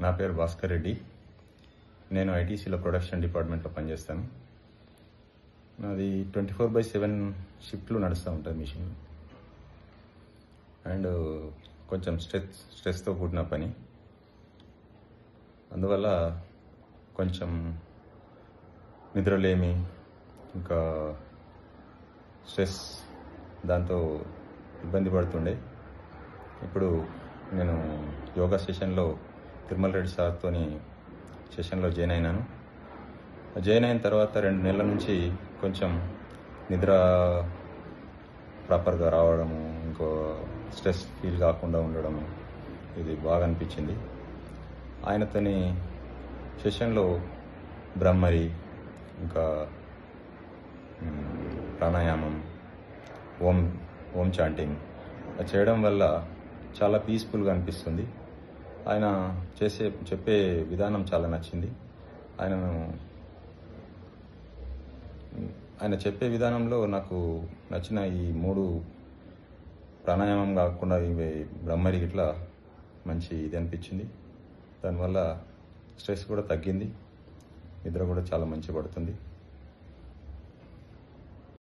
నా పేరు భాస్కర్ రెడ్డి. నేను ఐటీసీలో ప్రొడక్షన్ డిపార్ట్మెంట్లో పనిచేస్తాను. నాది 24/7 షిఫ్ట్లు నడుస్తూ ఉంటుంది మిషన్. అండ్ కొంచెం స్ట్రెస్తో కూడిన పని. అందువల్ల కొంచెం నిద్రలేమి, ఇంకా స్ట్రెస్, దాంతో ఇబ్బంది పడుతుండే. ఇప్పుడు నేను యోగా సెషన్లో తిరుమల రెడ్డి సార్తో సెషన్లో జాయిన్ అయినాను. జాయిన్ అయిన తర్వాత 2 నెలల నుంచి కొంచెం నిద్ర ప్రాపర్గా రావడము, ఇంకో స్ట్రెస్ ఫీల్ కాకుండా ఉండడము, ఇది బాగా అనిపించింది. ఆయనతోని సెషన్లో బ్రహ్మరి, ఇంకా ప్రాణాయామం, ఓం చాంటింగ్ చేయడం వల్ల చాలా పీస్ఫుల్గా అనిపిస్తుంది. ఆయన చెప్పే విధానం చాలా నచ్చింది. ఆయన చెప్పే విధానంలో నాకు నచ్చిన ఈ 3 ప్రాణాయామం కాకుండా ఇవి బ్రహ్మరి ఇట్లా మంచి ఇది అనిపించింది. దానివల్ల స్ట్రెస్ కూడా తగ్గింది, నిద్ర కూడా చాలా మంచి పడుతుంది.